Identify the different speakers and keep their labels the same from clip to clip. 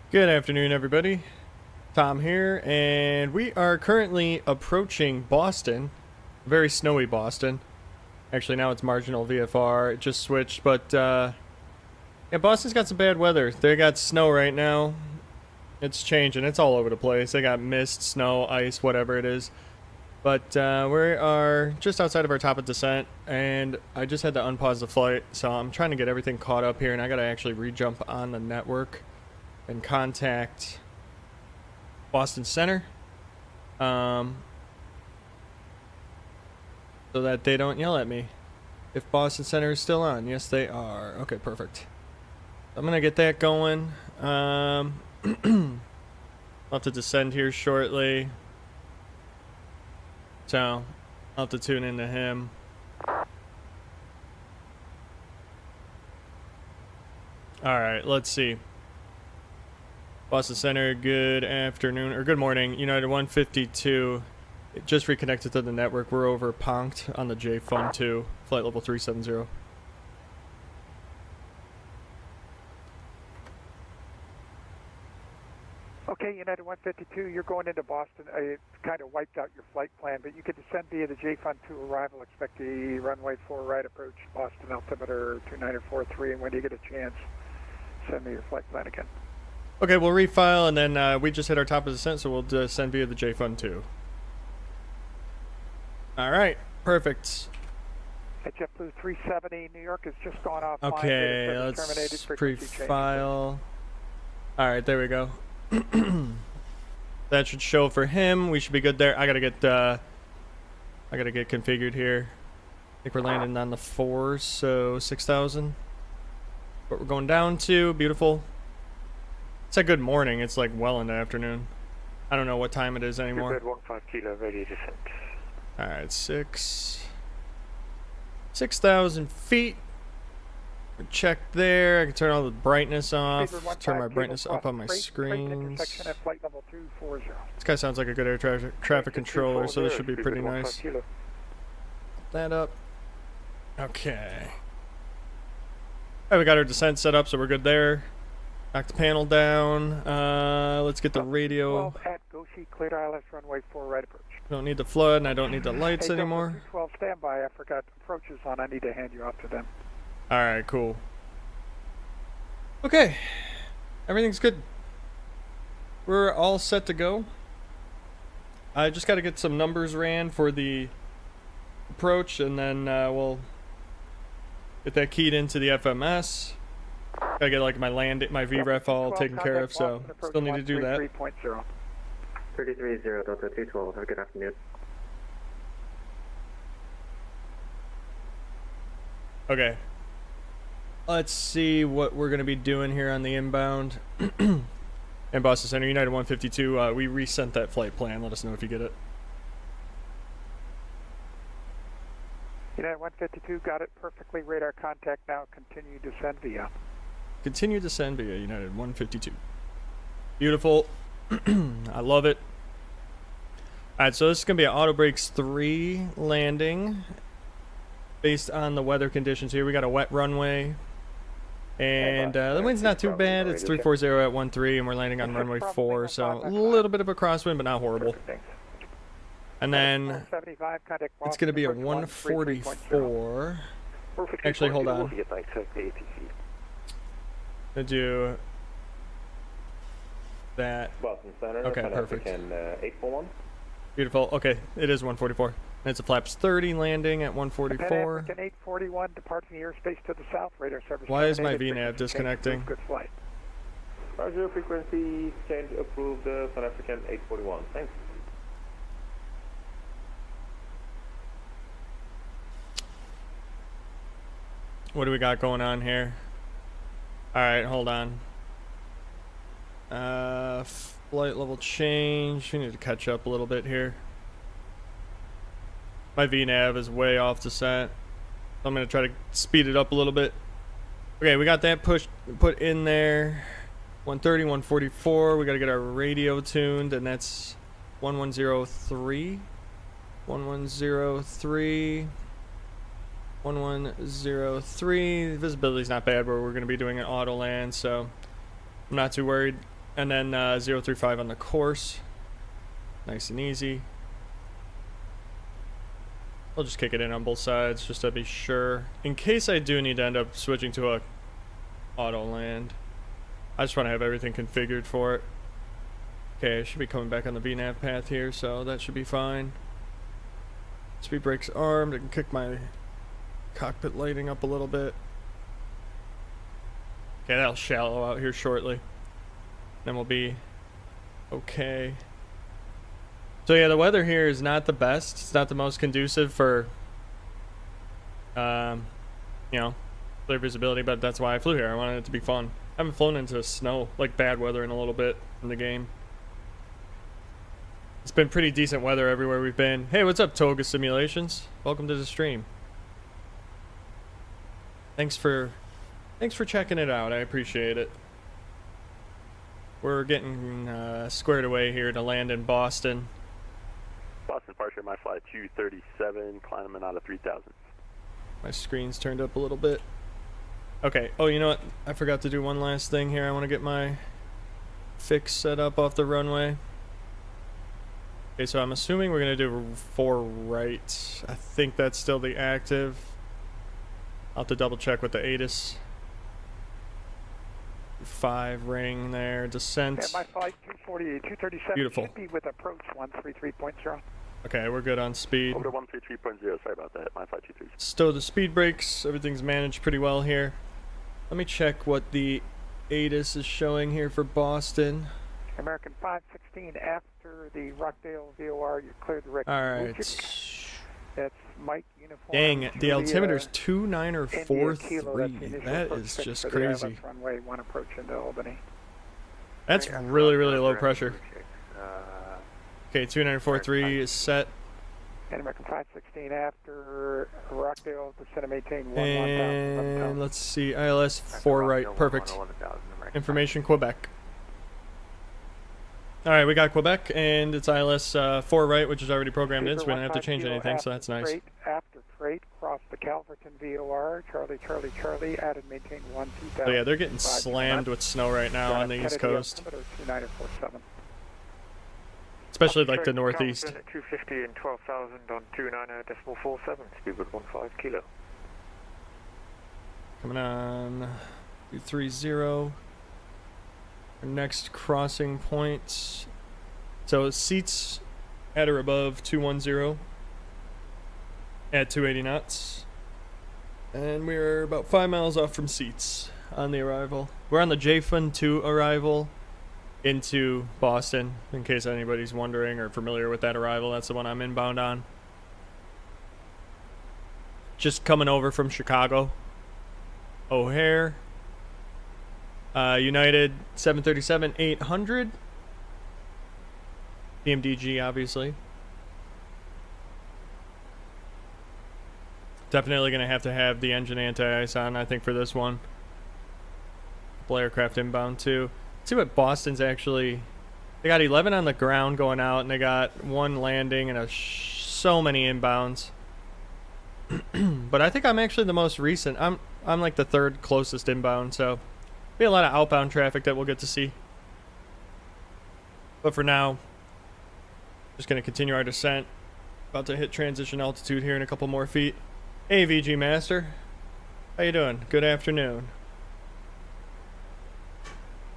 Speaker 1: Good afternoon, everybody. Tom here, and we are currently approaching Boston. Very snowy Boston. Actually, now it's marginal VFR. It just switched, but yeah, Boston's got some bad weather. They got snow right now. It's changing. It's all over the place. They got mist, snow, ice, whatever it is. But we are just outside of our top of descent, and I just had to unpause the flight, so I'm trying to get everything caught up here, and I gotta actually re-jump on the network and contact Boston Center, so that they don't yell at me if Boston Center is still on. Yes, they are. Okay, perfect. I'm gonna get that going. I'll have to descend here shortly, so I'll have to tune into him. Alright, let's see. Boston Center, good afternoon, or good morning. United 152, it just reconnected to the network. We're over Ponct on the J Fund 2, flight level 370.
Speaker 2: Okay, United 152, you're going into Boston. It kind of wiped out your flight plan, but you could descend via the J Fund 2 arrival. Expect the runway 4 right approach, Boston altimeter 2943, and when you get a chance, send me your flight plan again.
Speaker 1: Okay, we'll refile, and then we just hit our top of descent, so we'll descend via the J Fund 2. Alright, perfect.
Speaker 2: At JetBlue 370, New York has just gone off.
Speaker 1: Okay, let's pre-file. Alright, there we go. That should show for him. We should be good there. I gotta get configured here. I think we're landing on the 4, so 6,000. But we're going down to, beautiful. It's a good morning. It's like well in the afternoon. I don't know what time it is anymore.
Speaker 2: You're good, 15 kilo, ready to descent.
Speaker 1: Alright, 6,000 feet. Check there. I can turn all the brightness off. Turn my brightness up on my screens. This guy sounds like a good air traffic controller, so this should be pretty nice. Put that up. Okay. Alright, we got our descent set up, so we're good there. Knock the panel down. Let's get the radio.
Speaker 2: 12 at Goshi, cleared ILS runway 4 right approach.
Speaker 1: Don't need the flood, and I don't need the lights anymore.
Speaker 2: 12 standby. I forgot approaches on. I need to hand you off to them.
Speaker 1: Alright, cool. Okay. Everything's good. We're all set to go. I just got to get some numbers ran for the approach, and then we'll get that keyed into the FMS. Gotta get like my VREF all taken care of, so still need to do that.
Speaker 3: 330 Delta 212, have a good afternoon.
Speaker 1: Okay. Let's see what we're gonna be doing here on the inbound. And Boston Center, United 152, we resent that flight plan. Let us know if you get it.
Speaker 2: United 152, got it perfectly. Radar contact now. Continue descend via.
Speaker 1: Continue descend via United 152. Beautiful. I love it. Alright, so this is going to be an auto brakes 3 landing. Based on the weather conditions here, we got a wet runway. And the wind's not too bad. It's 340 at 13, and we're landing on runway 4. So a little bit of a crosswind, but not horrible. And then it's going to be a 144. Actually, hold on. To do that.
Speaker 3: Boston Center,
Speaker 1: okay, perfect.
Speaker 3: 841.
Speaker 1: Beautiful. Okay, it is 144. And it's a flaps 30 landing at 144.
Speaker 2: African 841 departing airspace to the south. Radar service.
Speaker 1: Why is my VNAV disconnecting?
Speaker 2: Good flight.
Speaker 3: Roger, frequency change approved. South African 841. Thanks.
Speaker 1: What do we got going on here? Alright, hold on. Flight level change. We need to catch up a little bit here. My VNAV is way off descent. I'm going to try to speed it up a little bit. Okay, we got that put in there. 130, 144. We got to get our radio tuned, and that's 1103. 1103. 1103. Visibility's not bad, but we're going to be doing an auto land, so I'm not too worried. And then 035 on the course. Nice and easy. I'll just kick it in on both sides just to be sure. In case I do need to end up switching to a auto land. I just want to have everything configured for it. Okay, I should be coming back on the VNAV path here, so that should be fine. Speed brakes armed. I can kick my cockpit lighting up a little bit. Okay, that'll shallow out here shortly. Then we'll be okay. So yeah, the weather here is not the best. It's not the most conducive for, you know, clear visibility, but that's why I flew here. I wanted it to be fun. I haven't flown into snow, like bad weather, in a little bit in the game. It's been pretty decent weather everywhere we've been. Hey, what's up, Toga Simulations? Welcome to the stream. Thanks for checking it out. I appreciate it. We're getting squared away here to land in Boston.
Speaker 4: Boston departure, my flight 237, climbing out of 3000.
Speaker 1: My screen's turned up a little bit. Okay, oh, you know what? I forgot to do one last thing here. I want to get my fix set up off the runway. Okay, so I'm assuming we're going to do 4 right. I think that's still the active. I'll have to double check with the ATIS. 5 ring there, descent.
Speaker 2: Yeah, my flight 248, 237
Speaker 1: Beautiful.
Speaker 2: should be with approach 133.0.
Speaker 1: Okay, we're good on speed.
Speaker 4: Over to 133.0, sorry about that, my flight 237.
Speaker 1: Stow the speed brakes. Everything's managed pretty well here. Let me check what the ATIS is showing here for Boston.
Speaker 2: American 516 after the Rockdale VOR, you cleared the record.
Speaker 1: Alright.
Speaker 2: That's Mike Uniform.
Speaker 1: Dang it, the
Speaker 2: Julia,
Speaker 1: altimeter's 2943.
Speaker 2: Kilo, that's the initial
Speaker 1: That
Speaker 2: approach
Speaker 1: is
Speaker 2: fix
Speaker 1: just
Speaker 2: for the
Speaker 1: crazy.
Speaker 2: ILS runway 1 approach into Albany.
Speaker 1: That's really, really low pressure. Okay, 2943 is set.
Speaker 2: And American 516 after Rockdale, descend and maintain 1
Speaker 1: And
Speaker 2: 1000.
Speaker 1: let's see, ILS 4 right, perfect. Information Quebec. Alright, we got Quebec, and it's ILS 4 right, which is already programmed in, so we don't have to change anything, so that's nice.
Speaker 2: After freight, cross the Calverton VOR, Charlie, Charlie, Charlie, add and maintain 1 2000.
Speaker 1: So yeah, they're getting slammed with snow right now on the East Coast.
Speaker 2: 2947.
Speaker 1: Especially like the Northeast.
Speaker 5: At 250 and 12,000 on 29.47, speed with 15 kilo.
Speaker 1: Coming on 230. Our next crossing point. So seats at or above 210 at 280 knots. And we're about 5 miles off from seats on the arrival. We're on the JFUN 2 arrival into Boston, in case anybody's wondering or familiar with that arrival. That's the one I'm inbound on. Just coming over from Chicago. O'Hare. United 737-800. PMDG, obviously. Definitely going to have the engine anti-ice on, I think, for this one. Couple aircraft inbound, too. Let's see what Boston's actually... They got 11 on the ground going out, and they got 1 landing and so many inbounds. But I think I'm actually the most recent. I'm like the 3rd closest inbound, so... Be a lot of outbound traffic that we'll get to see. But for now, just going to continue our descent. About to hit transition altitude here in a couple more feet. Hey, VG Master. How you doing? Good afternoon.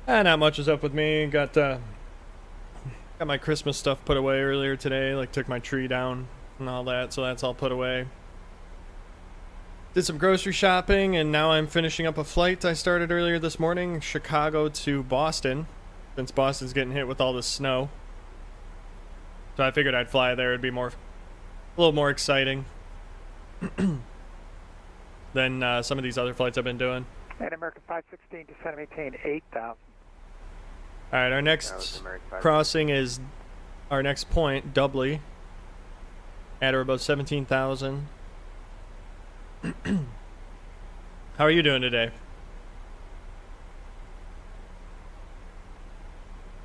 Speaker 1: Not much is up with me. Got my Christmas stuff put away earlier today. Like, took my tree down and all that, so that's all put away. Did some grocery shopping, and now I'm finishing up a flight I started earlier this morning, Chicago to Boston, since Boston's getting hit with all this snow. So I figured I'd fly there. It'd be a little more exciting than some of these other flights I've been doing.
Speaker 2: And American 516 descend and maintain 8000.
Speaker 1: All right, our next crossing is our next point, Dubley, at or about 17,000. How are you doing today?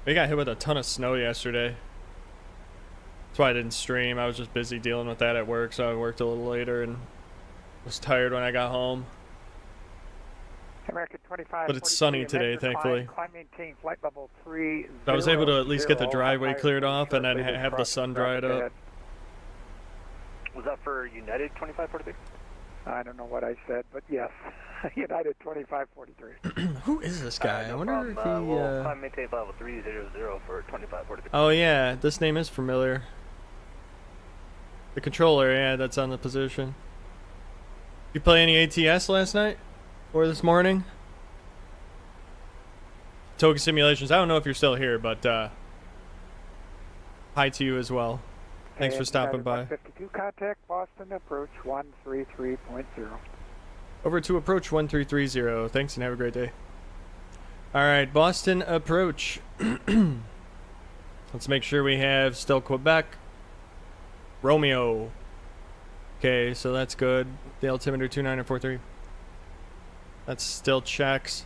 Speaker 1: We got hit with a ton of snow yesterday. That's why I didn't stream. I was just busy dealing with that at work, so I worked a little later and was tired when I got home.
Speaker 2: American 25.
Speaker 1: But it's sunny
Speaker 2: 43, and then
Speaker 1: today,
Speaker 2: your
Speaker 1: thankfully.
Speaker 2: Climb maintain flight level 3.
Speaker 1: I was able to at least get the
Speaker 2: 0,
Speaker 1: driveway
Speaker 2: higher
Speaker 1: cleared
Speaker 2: wind
Speaker 1: off and then
Speaker 2: shortly
Speaker 1: have the
Speaker 2: across
Speaker 1: sun
Speaker 2: traffic
Speaker 1: dried up.
Speaker 2: ahead.
Speaker 5: Was that for United 2543?
Speaker 2: I don't know what I said, but yes, United 2543.
Speaker 1: Who is this guy? I
Speaker 5: No
Speaker 1: wonder
Speaker 5: problem.
Speaker 1: if he.
Speaker 5: We'll climb maintain level 300 for 2543.
Speaker 1: Oh yeah, this name is familiar. The controller, yeah, that's on the position. You play any ATS last night or this morning? Token Simulations. I don't know if you're still here, but hi to you as well. Thanks for stopping by.
Speaker 2: 152 contact Boston approach 133.0.
Speaker 1: Over to approach 1330. Thanks and have a great day. All right, Boston approach. Let's make sure we have still Quebec. Romeo. Okay, so that's good. The altimeter 2943. That's still checks.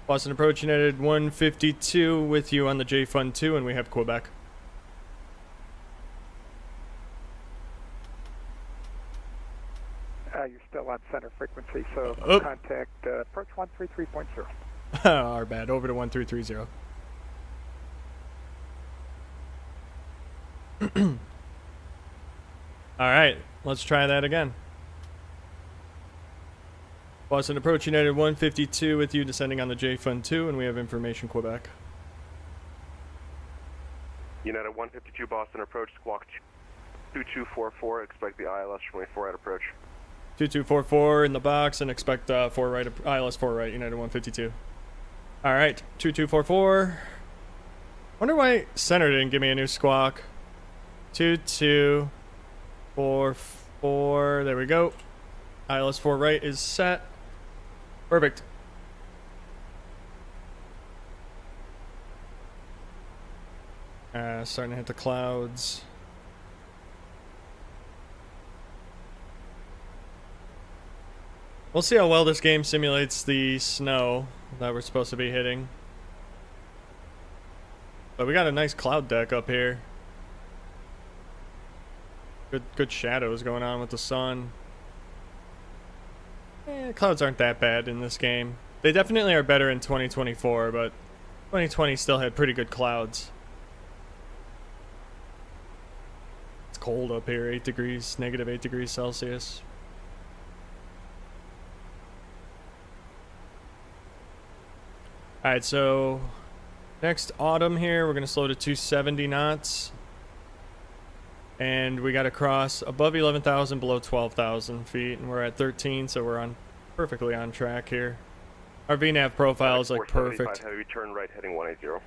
Speaker 1: Boston approach United 152 with you on the J Fund 2, and we have Quebec.
Speaker 2: You're still on center frequency, so
Speaker 1: Oh.
Speaker 2: contact approach 133.0.
Speaker 1: Our bad. Over to 1330. All right, let's try that again. Boston approach United 152 with you descending on the J Fund 2, and we have information Quebec.
Speaker 3: United 152 Boston approach, squawk 2244, expect the ILS 24 at approach.
Speaker 1: 2244 in the box and expect 4 right, ILS 4 right, United 152. All right, 2244. Wonder why center didn't give me a new squawk. 2244. There we go. ILS 4 right is set. Perfect. Starting to hit the clouds. We'll see how well this game simulates the snow that we're supposed to be hitting. But we got a nice cloud deck up here. Good shadows going on with the sun. Clouds aren't that bad in this game. They definitely are better in 2024, but 2020 still had pretty good clouds. It's cold up here, 8 degrees, negative 8 degrees Celsius. Alright, so next autumn here, we're going to slow to 270 knots. And we got to cross above 11,000, below 12,000 feet. And we're at 13, so we're on perfectly on track here. Our VNAV profile is like perfect.
Speaker 3: Heavy turn right heading 180.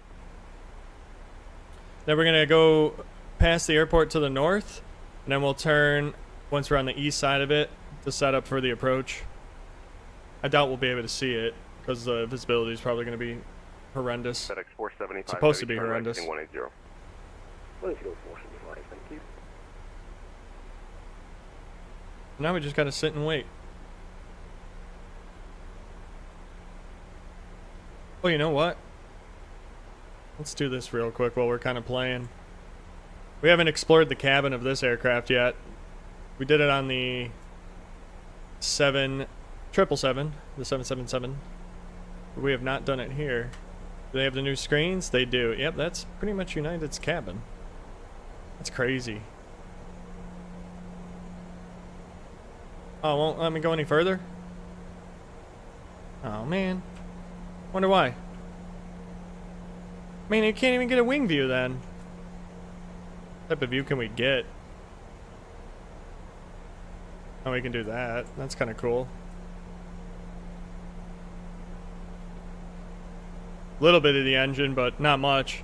Speaker 1: Then we're going to go past the airport to the north. And then we'll turn, once we're on the east side of it, to set up for the approach. I doubt we'll be able to see it, because the visibility is probably going to be horrendous.
Speaker 3: FedEx 475.
Speaker 1: It's supposed to be
Speaker 3: heavy turn right
Speaker 1: horrendous.
Speaker 3: heading 180.
Speaker 5: Let's go 475, thank you.
Speaker 1: Now we just got to sit and wait. Well, you know what? Let's do this real quick while we're kind of playing. We haven't explored the cabin of this aircraft yet. We did it on the 777, the 777. But we have not done it here. Do they have the new screens? They do. Yep, that's pretty much United's cabin. That's crazy. Oh, won't let me go any further? Oh, man. Wonder why. I mean, you can't even get a wing view then. What type of view can we get? Oh, we can do that. That's kind of cool. Little bit of the engine, but not much.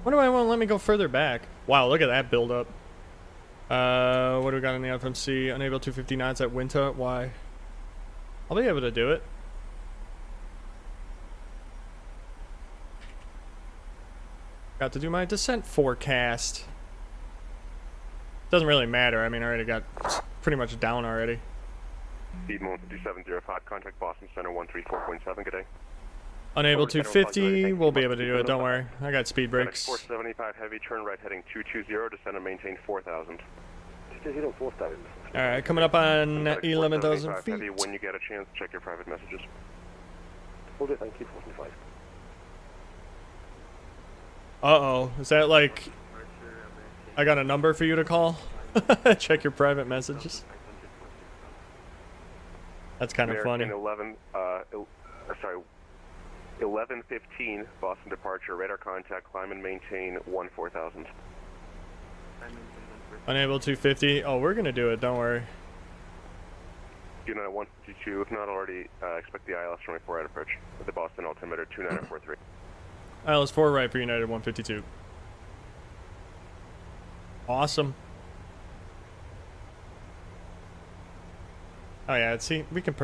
Speaker 1: Wonder why it won't let me go further back. Wow, look at that build up. What do we got in the FMC? Unable 250 knots at Winter. Why? I'll be able to do it. Got to do my descent forecast. Doesn't really matter. I mean, I already got pretty much down already.
Speaker 3: Speed 2705, contact Boston Center 134.7, good day.
Speaker 1: Unable
Speaker 3: Over
Speaker 1: 250. We'll be able to do it. Don't worry. I got speed
Speaker 3: FedEx
Speaker 1: brakes.
Speaker 3: 475, heavy turn right heading 220, descend and maintain 4,000.
Speaker 1: Alright, coming up on 11,000
Speaker 3: 475
Speaker 1: feet.
Speaker 3: Heavy, when you get a chance, check your private messages.
Speaker 4: Will do, thank you, 475.
Speaker 1: Uh-oh, is that like... I got a number for you to call? Check your private messages. That's kind of funny.
Speaker 3: American 11:15 Boston departure. Radar contact. Climb and maintain 14,000.
Speaker 1: Unable 250. Oh, we're gonna do it. Don't worry.
Speaker 3: United 152. If not already, expect the ILS runway 4 right approach with the Boston altimeter 2943.
Speaker 1: ILS 4 right for United 152. Awesome. Oh yeah, see, we can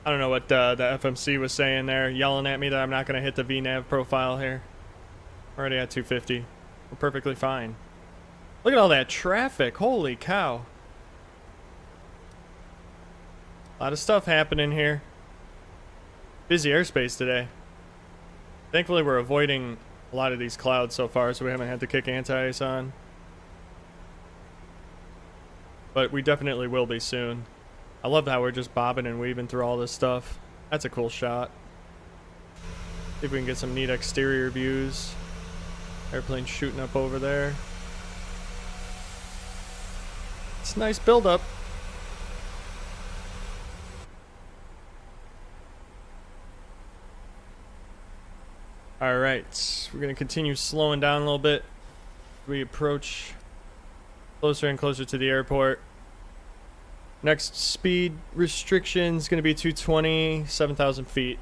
Speaker 1: I don't know what the FMC was saying there, yelling at me that I'm not going to hit the VNAV profile here. Already at 250. We're perfectly fine. Look at all that traffic. Holy cow. A lot of stuff happening here. Busy airspace today. Thankfully, we're avoiding a lot of these clouds so far, so we haven't had to kick anti-ice on. But we definitely will be soon. I love how we're just bobbing and weaving through all this stuff. That's a cool shot. See if we can get some neat exterior views. Airplane shooting up over there. It's a nice build-up. Alright, we're going to continue slowing down a little bit. We approach closer and closer to the airport. Next speed restriction is going to be 220, 7,000 feet.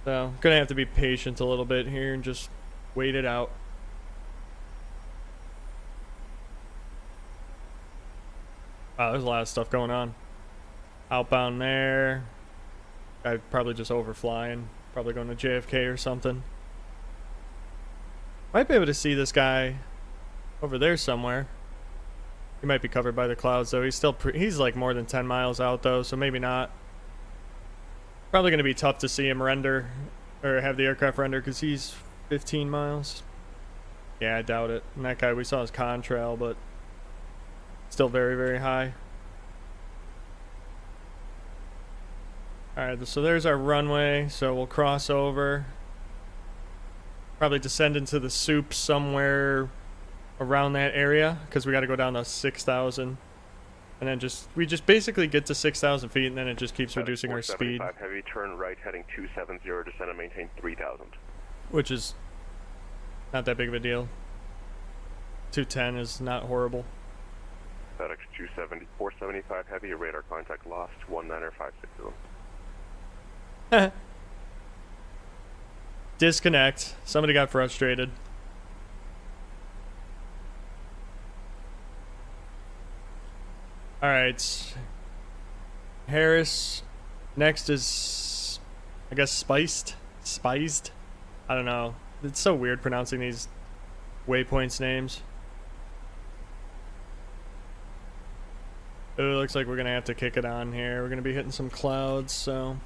Speaker 1: So, going to have to be patient a little bit here and just wait it out. Wow, there's a lot of stuff going on. Outbound there. Guy probably just overflying. Probably going to JFK or something. Might be able to see this guy over there somewhere. He might be covered by the clouds, though. He's still he's like more than 10 miles out, though, so maybe not. Probably going to be tough to see him render, or have the aircraft render, because he's 15 miles. Yeah, I doubt it. And that guy, we saw his contrail, but still very, very high. Alright, so there's our runway, so we'll cross over. Probably descend into the soup somewhere around that area, because we got to go down to 6,000. And then we just basically get to 6,000 feet, and then it just keeps reducing our speed.
Speaker 3: Heavy, turn right, heading 270, descend and maintain 3,000.
Speaker 1: Which is not that big of a deal. 210 is not horrible.
Speaker 3: FedEx 475 heavy, radar contact lost, 19560.
Speaker 1: Disconnect. Somebody got frustrated. Alright. Harris. Next is, I guess, Spiced? Spiced? I don't know. It's so weird pronouncing these waypoints names. It looks like we're going to have to kick it on here. We're going to be hitting some clouds, so...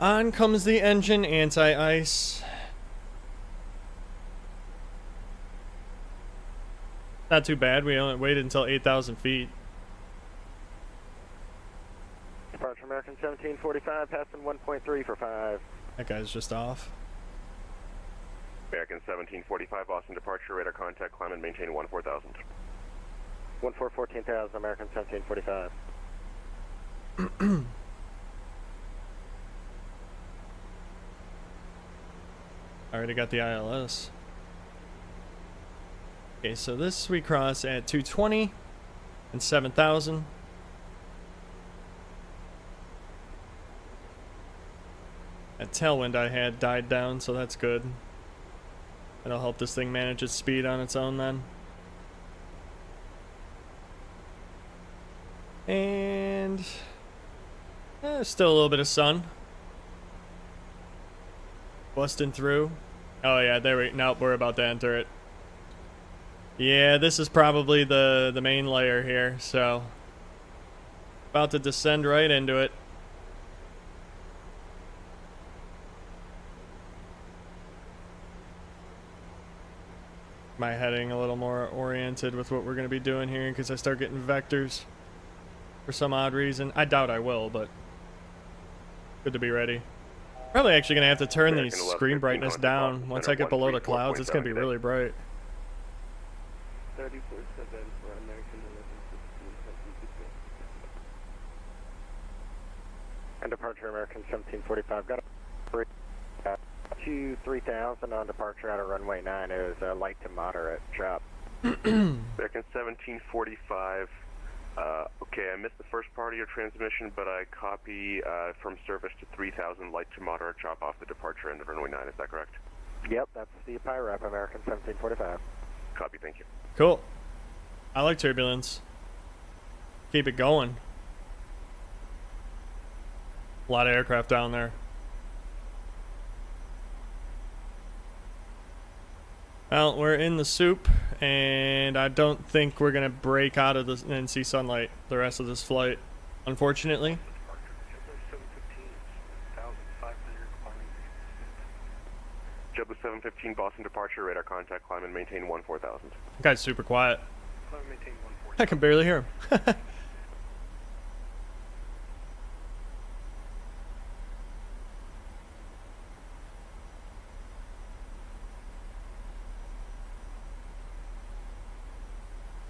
Speaker 1: On comes the engine, anti-ice. Not too bad. We only waited until 8,000 feet.
Speaker 4: Departure American 1745, passing 1.3 for 5.
Speaker 1: That guy's just off.
Speaker 3: American 1745, Boston departure, radar contact, climb and maintain 14,000.
Speaker 4: 14,000, American 1745.
Speaker 1: I already got the ILS. Okay, so this we cross at 220 and 7,000. That tailwind I had died down, so that's good. That'll help this thing manage its speed on its own then. And still a little bit of sun. Busting through. Oh yeah, nope, we're about to enter it. Yeah, this is probably the main layer here, so about to descend right into it. my heading a little more oriented with what we're going to be doing here in case I start getting vectors for some odd reason. I doubt I will, but good to be ready. Probably actually going to have to turn these
Speaker 3: American
Speaker 1: screen
Speaker 3: 1115
Speaker 1: brightness
Speaker 3: Boston
Speaker 1: down.
Speaker 3: Center
Speaker 1: Once I get below the clouds, it's going to be
Speaker 3: 134.7
Speaker 1: really bright.
Speaker 4: 30.7 for American 1115. And departure American 1745. Got a 3000 on departure out of runway 9. It was a light to moderate drop.
Speaker 3: American 1745. Okay, I missed the first part of your transmission, but I copy from service to 3000 light to moderate drop off the departure end of runway 9. Is that correct?
Speaker 4: Yep, that's the PIREP American 1745.
Speaker 3: Copy, thank you.
Speaker 1: Cool. I like turbulence. Keep it going. A lot of aircraft down there. Well, we're in the soup, and I don't think we're going to break out of this and see sunlight the rest of this flight, unfortunately.
Speaker 3: JetBlue 715 Boston departure, radar contact, climb and maintain 14,000.
Speaker 1: That guy's super quiet.
Speaker 3: Climb and maintain 14,000.
Speaker 1: I can barely hear him.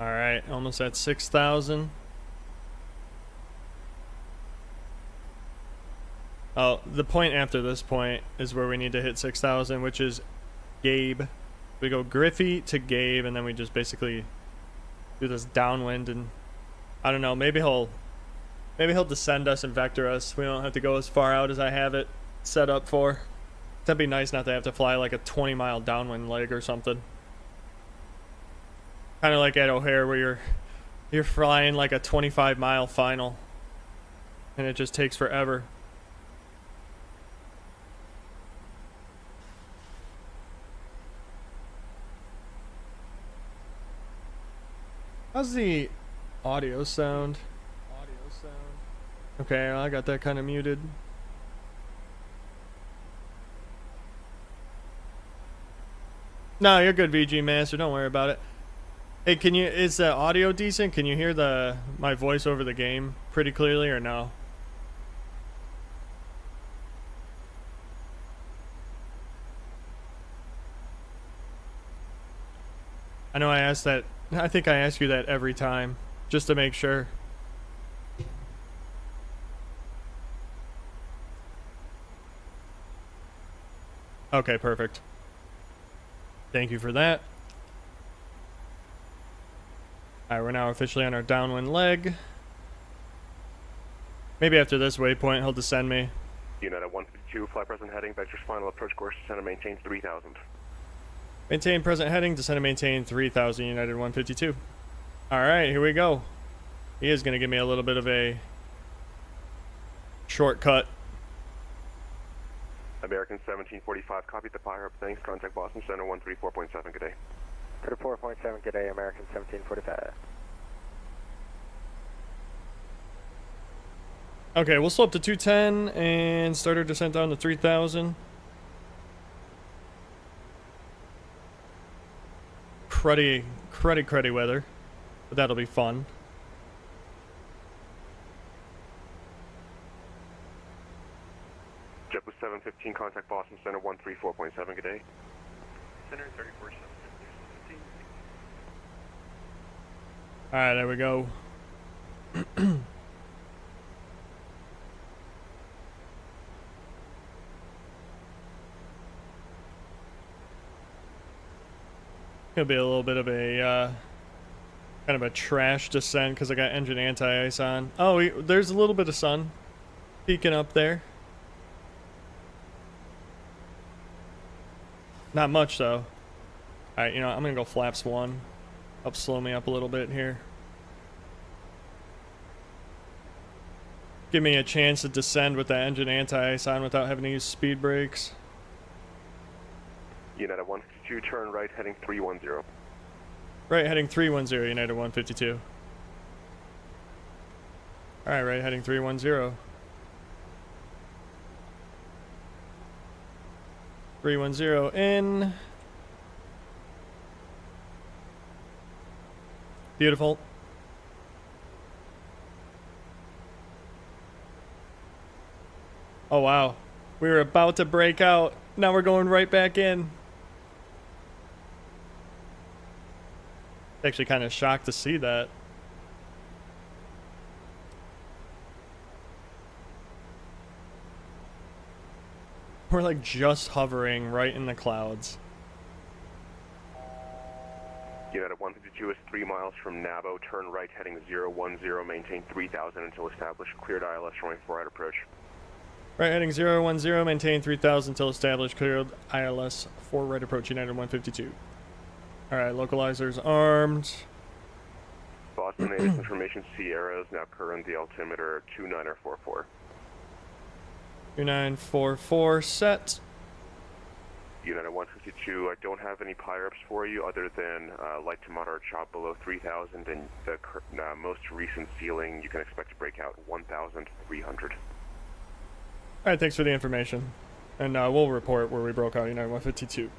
Speaker 1: Alright, almost at 6,000. Oh, the point after this point is where we need to hit 6,000, which is Gabe. We go Griffey to Gabe, and then we just basically do this downwind, and I don't know, maybe he'll descend us and vector us. We don't have to go as far out as I have it set up for. That'd be nice not to have to fly like a 20-mile downwind leg or something. Kind of like at O'Hare where you're flying like a 25-mile final, and it just takes forever. How's the audio sound? Okay, well, I got that kind of muted. No, you're good, VG Master. Don't worry about it. Hey, is the audio decent? Can you hear my voice over the game pretty clearly or no? I know I asked that. I think I ask you that every time, just to make sure. Okay, perfect. Thank you for that. Alright, we're now officially on our downwind leg. Maybe after this waypoint, he'll descend me.
Speaker 3: United 152, fly present heading, vector's final approach course, descend and maintain 3000.
Speaker 1: Maintain present heading, descend and maintain 3000, United 152. Alright, here we go. He is going to give me a little bit of a shortcut.
Speaker 3: American 1745, copy the PIREP, thanks, contact Boston Center 134.7, good day.
Speaker 4: 34.7, good day, American 1745.
Speaker 1: Okay, we'll slow up to 210 and start our descent down to 3000. Cruddy weather, but that'll be fun.
Speaker 3: JetBlue 715, contact Boston Center 134.7, good day. Center 34.7.
Speaker 1: Alright, there we go. Gonna be a little bit of a kind of a trash descent because I got engine anti-ice on. Oh, there's a little bit of sun peeking up there. Not much though. Alright, you know, I'm gonna go flaps 1. Help slow me up a little bit here. Give me a chance to descend with that engine anti-ice on without having to use speed brakes.
Speaker 3: United 152, turn right, heading 310.
Speaker 1: Right, heading 310, United 152. Alright, right, heading 310. 310 in. Beautiful. Oh, wow. We were about to break out. Now we're going right back in. Actually kind of shocked to see that. We're like just hovering right in the clouds.
Speaker 3: United 152 is 3 miles from Nabo. Turn right heading 010. Maintain 3000 until established. Cleared ILS runway 4 right approach.
Speaker 1: Right heading 010. Maintain 3000 until established. Cleared ILS 4 right approach. United 152. Alright, localizers armed.
Speaker 3: Boston Native Information Sierra is now current the altimeter 2944.
Speaker 1: 2944 set.
Speaker 3: United 152, I don't have any PIREPs for you other than light to moderate chop below 3000 and the most recent ceiling you can expect to break out 1300.
Speaker 1: Alright, thanks for the information. And we'll report where we broke out, United 152.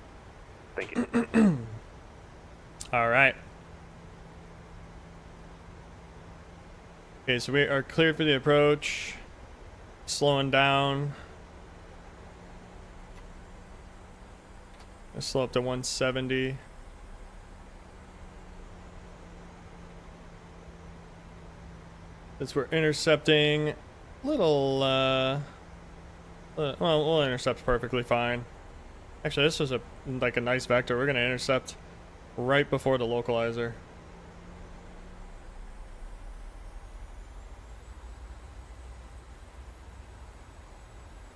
Speaker 3: Thank you.
Speaker 1: Alright. Okay, so we are cleared for the approach. Slowing down. Let's slow up to 170. As we're intercepting little, well, we'll intercept perfectly fine. Actually, this is like a nice vector. We're gonna intercept right before the localizer.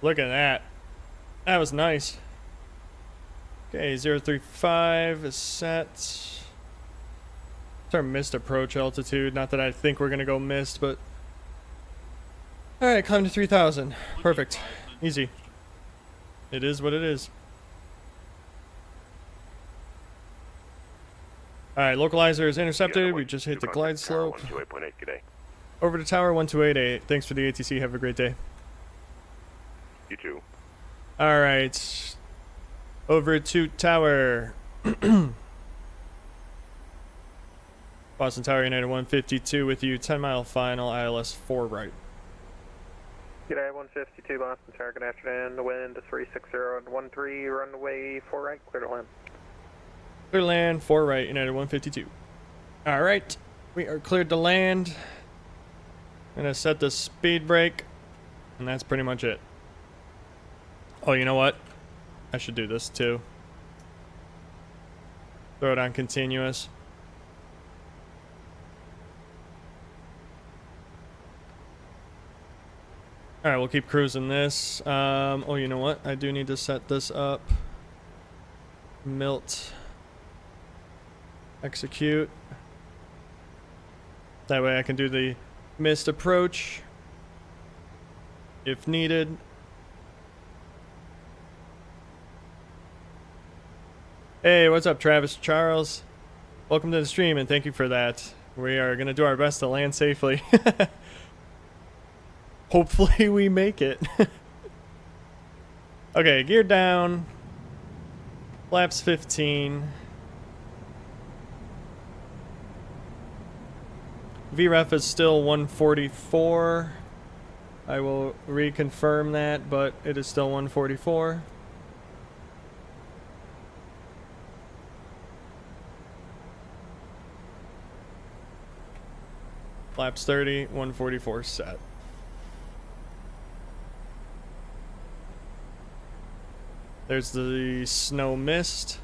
Speaker 1: Look at that. That was nice. Okay, 035 is set. It's our missed approach altitude. Not that I think we're gonna go missed, but alright, climb to 3000. Perfect. Easy. It is what it is. Alright, localizer is intercepted. We just hit the glide slope.
Speaker 3: 128.8, good day.
Speaker 1: Over to tower 1288. Thanks for the ATC. Have a great day.
Speaker 3: You too.
Speaker 1: Alright. Over to tower. Boston Tower United 152 with you. 10 mile final. ILS 4 right.
Speaker 5: G'day, 152 Boston Tower, good afternoon. The wind is 360 and 13, runway 4 right, clear to land.
Speaker 1: Clear to land, 4 right, United 152. Alright, we are cleared to land. Gonna set the speed brake, and that's pretty much it. Oh, you know what? I should do this too. Throw it on continuous. Alright, we'll keep cruising this. Oh, you know what? I do need to set this up. Milt. Execute. That way I can do the missed approach if needed. Hey, what's up, Travis Charles? Welcome to the stream and thank you for that. We are going to do our best to land safely. Hopefully we make it. Okay, gear down. Flaps 15. VREF is still 144. I will reconfirm that, but it is still 144. Flaps 30, 144 set. There's the snow mist.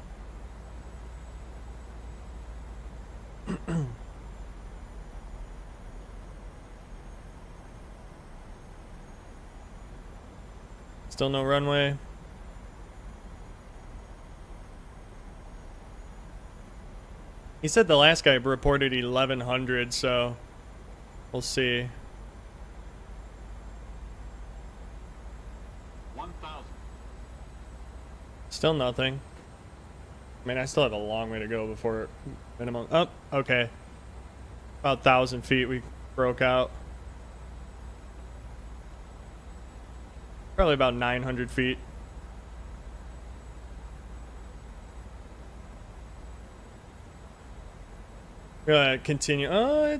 Speaker 1: Still no runway. He said the last guy reported 1100, so we'll see.
Speaker 6: 1,000.
Speaker 1: Still nothing. I mean, I still have a long way to go before minimum. Oh, okay. About 1,000 feet we broke out. Probably about 900 feet. Continue. Oh,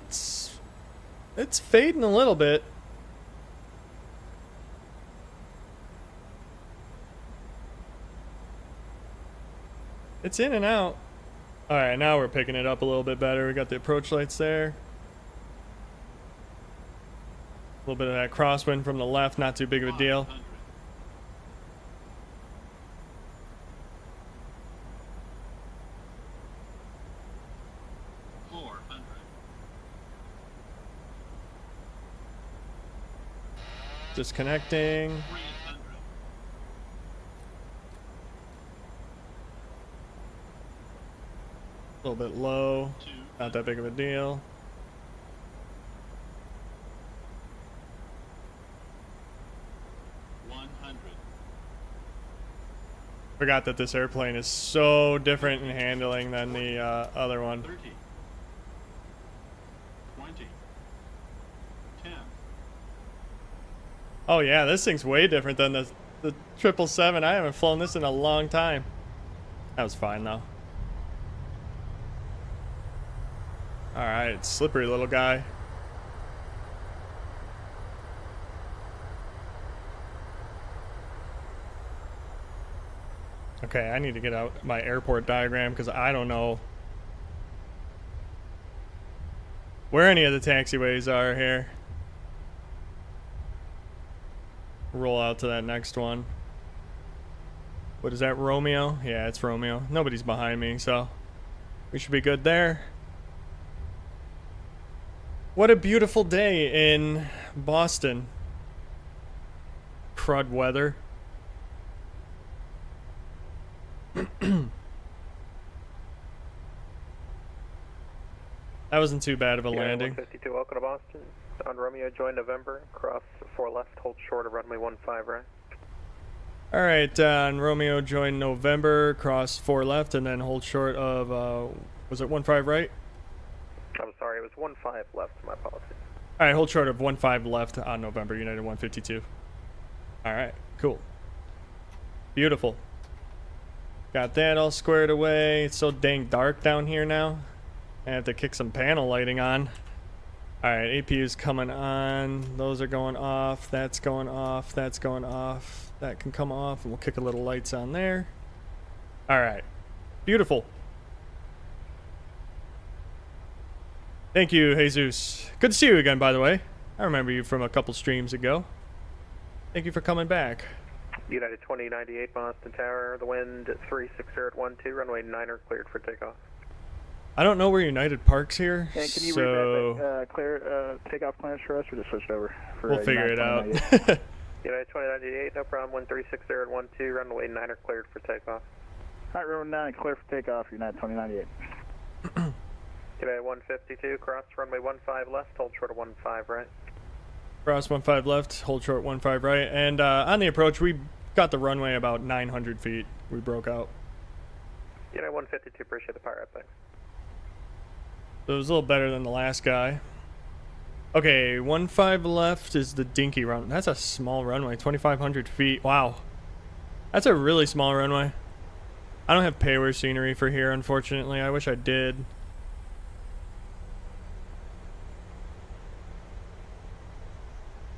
Speaker 1: it's fading a little bit. It's in and out. All right, now we're picking it up a little bit better. We got the approach lights there. A little bit of that crosswind from the left, not too big of a deal.
Speaker 6: 400.
Speaker 1: Disconnecting.
Speaker 6: 300.
Speaker 1: A little bit low.
Speaker 6: 200.
Speaker 1: Not that big of a deal. Forgot that this airplane is so different in handling than the other one.
Speaker 6: 30. 20. 10.
Speaker 1: Oh yeah, this thing's way different than the 777. I haven't flown this in a long time. That was fine though. All right, slippery little guy. Okay, I need to get out my airport diagram because I don't know where any of the taxiways are here. Roll out to that next one. What is that, Romeo? Yeah, it's Romeo. Nobody's behind me, so we should be good there. What a beautiful day in Boston. Crud weather. That wasn't too bad of a landing.
Speaker 5: 152, welcome to Boston. On Romeo, join November, cross 4 left, hold short of runway 15 right.
Speaker 1: All right, on Romeo, join November, cross 4 left, and then hold short of, was it 15 right?
Speaker 5: I'm sorry, it was 15 left, my apologies.
Speaker 1: All right, hold short of 15 left on November, United 152. All right, cool. Beautiful. Got that all squared away. It's so dang dark down here now. I have to kick some panel lighting on. Alright, APU's coming on. Those are going off. That's going off. That's going off. That can come off, and we'll kick a little lights on there. Alright. Beautiful. Thank you, Jesus. Good to see you again, by the way. I remember you from a couple streams ago. Thank you for coming back.
Speaker 5: United 2098, Boston Tower, the wind at 360 at 12, runway 9er cleared for takeoff.
Speaker 1: I don't know where United parks here,
Speaker 7: And can you
Speaker 1: so
Speaker 7: read that clear takeoff plans for us, or just switched over? For,
Speaker 1: we'll figure it out.
Speaker 5: United 2098, no problem, 1360 at 12, runway 9er cleared for takeoff.
Speaker 7: All right, runway 9 clear for takeoff, United 2098.
Speaker 5: United 152, cross runway 15 left, hold short of 15 right.
Speaker 1: Cross 15 left, hold short 15 right, and on the approach we got the runway about 900 feet. We broke out.
Speaker 5: United 152, appreciate the power up, thanks.
Speaker 1: So it was a little better than the last guy. Okay, 15 left is the dinky run. That's a small runway, 2,500 feet. Wow. That's a really small runway. I don't have payware scenery for here, unfortunately. I wish I did.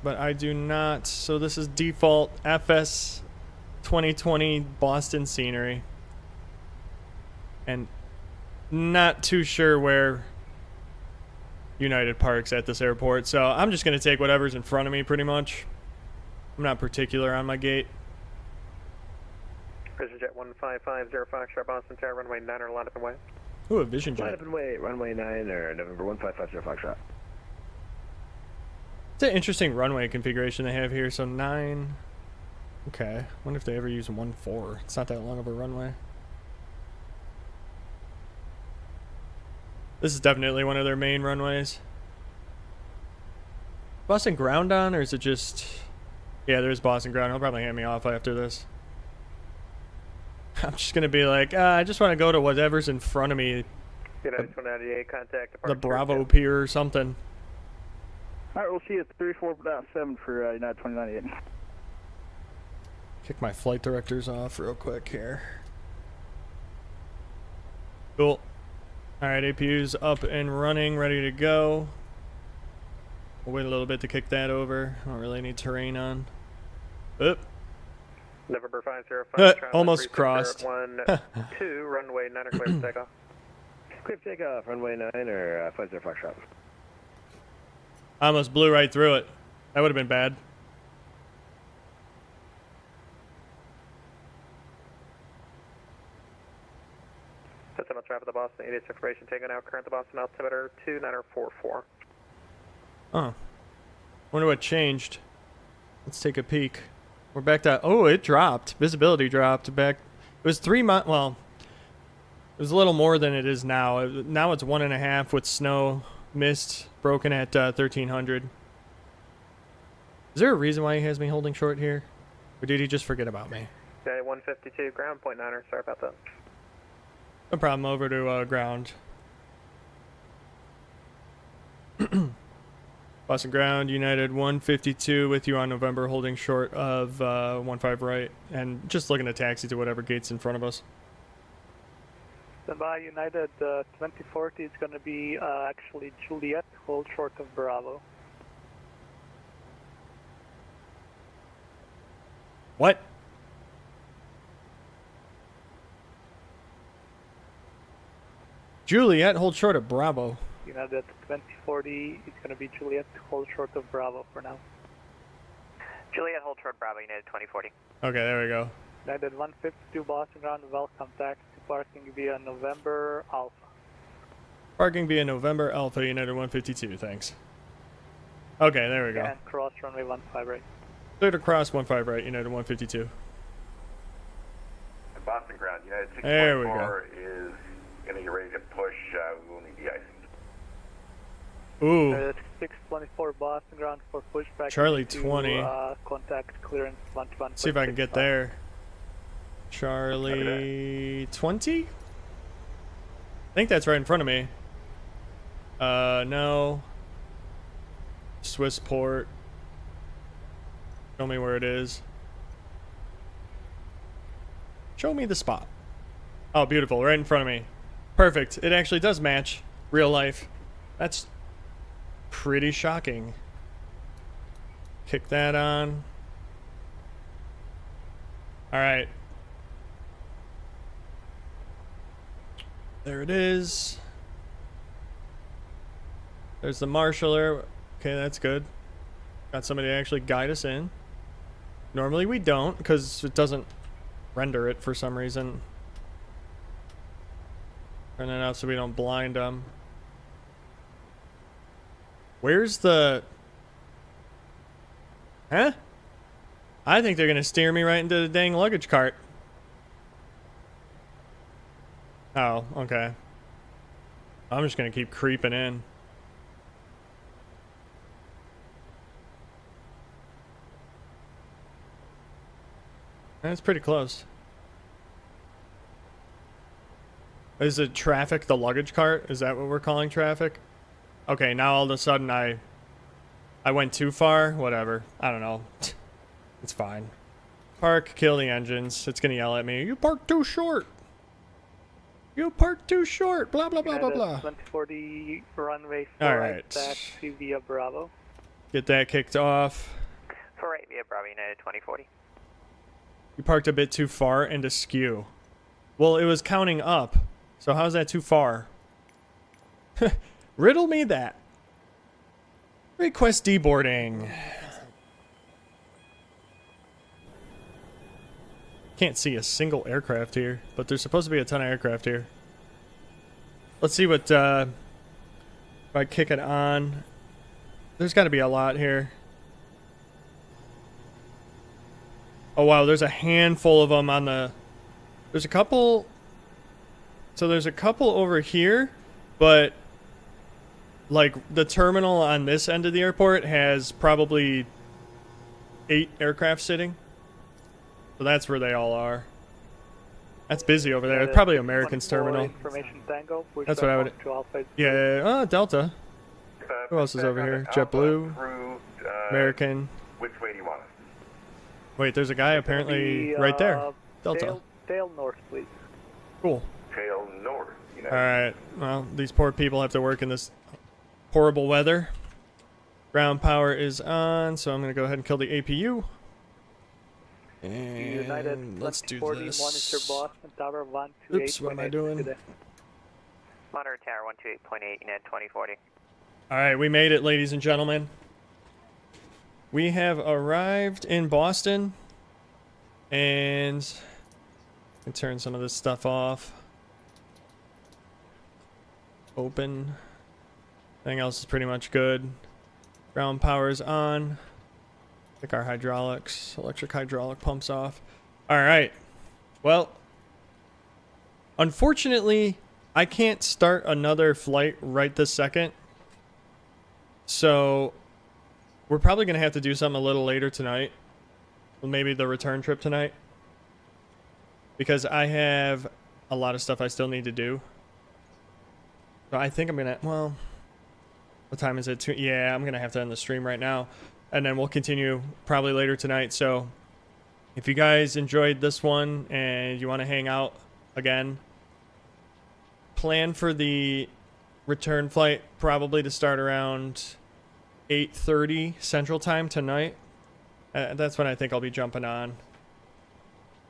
Speaker 1: But I do not. So this is default FS 2020 Boston scenery. And not too sure where United parks at this airport. So I'm just going to take whatever's in front of me pretty much. I'm not particular on my gate.
Speaker 5: Vision Jet 1550 Foxtrot, Boston Tower, runway 9er, line up and way.
Speaker 1: Ooh, a Vision
Speaker 4: Line
Speaker 1: Jet.
Speaker 4: up and wait, runway 9 or November 1550 Foxtrot.
Speaker 1: It's an interesting runway configuration they have here. So 9. Okay. Wonder if they ever use 14. It's not that long of a runway. This is definitely one of their main runways. Boston ground on, or is it just... Yeah, there's Boston ground. He'll probably hand me off after this. I'm just going to be like, I just want to go to whatever's in front of me.
Speaker 5: United 2098, contact departure.
Speaker 1: The Bravo Pier or something.
Speaker 7: All right, we'll see you at 34.7 for United 2098.
Speaker 1: Kick my flight directors off real quick here. Cool. Alright, APU's up and running, ready to go. We'll wait a little bit to kick that over. I don't really need terrain on. Oop.
Speaker 5: November 505.
Speaker 1: Almost crossed.
Speaker 5: 12, runway 9 or clear for takeoff.
Speaker 4: Clear for takeoff, runway 9 or 50 Foxtrot.
Speaker 1: I almost blew right through it. That would have been bad.
Speaker 5: System traffic the Boston 86 information taken out. Current the Boston altimeter 2944.
Speaker 1: Oh. Wonder what changed. Let's take a peek. We're back to... Oh, it dropped. Visibility dropped back. It was 3 months... Well, it was a little more than it is now. Now it's 1.5 with snow, mist, broken at 1300. Is there a reason why he has me holding short here? Or did he just forget about me?
Speaker 5: Okay, 152, ground point 9er. Sorry about that.
Speaker 1: No problem. Over to ground. Boston ground, United 152 with you on November, holding short of 15 right, and just looking to taxi to whatever gate's in front of us.
Speaker 8: Stand by, United 2040 is going to be actually Juliet, hold short of Bravo.
Speaker 1: What? Juliet, hold short of Bravo.
Speaker 8: United 2040 is going to be Juliet, hold short of Bravo for now.
Speaker 4: Juliet, hold short Bravo, United 2040.
Speaker 1: Okay, there we go.
Speaker 8: United 152 Boston ground, welcome taxi parking via November Alpha.
Speaker 1: Parking via November Alpha, United 152, thanks. Okay, there we go.
Speaker 8: And cross runway 15 right.
Speaker 1: Clear to cross 15 right, United 152.
Speaker 3: Boston ground, United
Speaker 1: There we
Speaker 3: 6.4 is going to get ready to push. We will need the icing.
Speaker 1: Ooh,
Speaker 8: 624 Boston ground for pushback.
Speaker 1: Charlie
Speaker 8: to,
Speaker 1: 20.
Speaker 8: Contact clearance 11.
Speaker 1: See if I can get there. Charlie 20? I think that's right in front of me. No. Swiss port. Show me where it is. Show me the spot. Oh, beautiful. Right in front of me. Perfect. It actually does match real life. That's pretty shocking. Kick that on. Alright. There it is. There's the marshaller. Okay, that's good. Got somebody to actually guide us in. Normally we don't, because it doesn't render it for some reason. Turn it out so we don't blind them. Where's the... Huh? I think they're going to steer me right into the dang luggage cart. Oh, okay. I'm just going to keep creeping in. That's pretty close. Is it traffic the luggage cart? Is that what we're calling traffic? Okay, now all of a sudden I went too far. Whatever. I don't know. It's fine. Park, kill the engines. It's gonna yell at me. You parked too short. You parked too short. Blah blah blah blah blah.
Speaker 8: 2040 runway 4
Speaker 1: All
Speaker 8: right,
Speaker 1: right.
Speaker 8: taxi via Bravo.
Speaker 1: Get that kicked off.
Speaker 4: 48 via Bravo, United 2040.
Speaker 1: You parked a bit too far into skew. Well, it was counting up. So how's that too far? Riddle me that. Request deboarding. Can't see a single aircraft here, but there's supposed to be a ton of aircraft here. Let's see what, if I kick it on. There's got to be a lot here. Oh wow, there's a handful of them on the... There's a couple... So there's a couple over here, but... Like, the terminal on this end of the airport has probably 8 aircraft sitting. So that's where they all are. That's busy over there. It's probably American's terminal.
Speaker 8: Information Tango,
Speaker 1: That's what I would... Yeah, Delta. Who else is over here? JetBlue. American.
Speaker 3: Which way do you want us?
Speaker 1: Wait, there's a guy apparently right there. Delta.
Speaker 8: Tail north, please.
Speaker 1: Cool.
Speaker 3: Tail north,
Speaker 1: Alright, well, these poor people have to work in this horrible weather. Ground power is on, so I'm going to go ahead and kill the APU.
Speaker 8: United
Speaker 1: And let's do
Speaker 8: 2040,
Speaker 1: this.
Speaker 8: monitor Boston Tower 128.
Speaker 1: Oops, what am I doing?
Speaker 4: Monitor Tower 128.8, United 2040.
Speaker 1: Alright, we made it, ladies and gentlemen. We have arrived in Boston. And I can turn some of this stuff off. Open. Everything else is pretty much good. Ground power's on. Take our hydraulics, electric hydraulic pumps off. Alright. Well, unfortunately, I can't start another flight right this second. So, we're probably going to have to do something a little later tonight. Maybe the return trip tonight. Because I have a lot of stuff I still need to do. So I think I'm going to, well, what time is it? Yeah, I'm going to have to end the stream right now. And then we'll continue probably later tonight. So if you guys enjoyed this one and you want to hang out again, plan for the return flight probably to start around 8:30 Central Time tonight. That's when I think I'll be jumping on.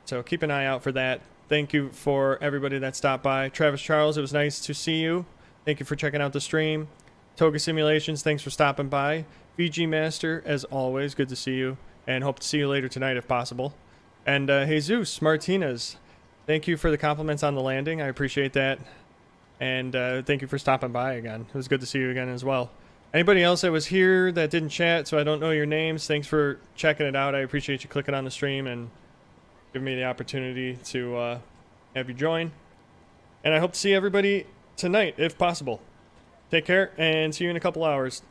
Speaker 1: So keep an eye out for that. Thank you for everybody that stopped by. Travis Charles, it was nice to see you. Thank you for checking out the stream. Toga Simulations, thanks for stopping by. VG Master, as always, good to see you. And hope to see you later tonight if possible. And Jesus Martinez, thank you for the compliments on the landing. I appreciate that. And thank you for stopping by again. It was good to see you again as well. Anybody else that was here that didn't chat, so I don't know your names, thanks for checking it out. I appreciate you clicking on the stream and giving me the opportunity to have you join. And I hope to see everybody tonight, if possible. Take care, and see you in a couple hours.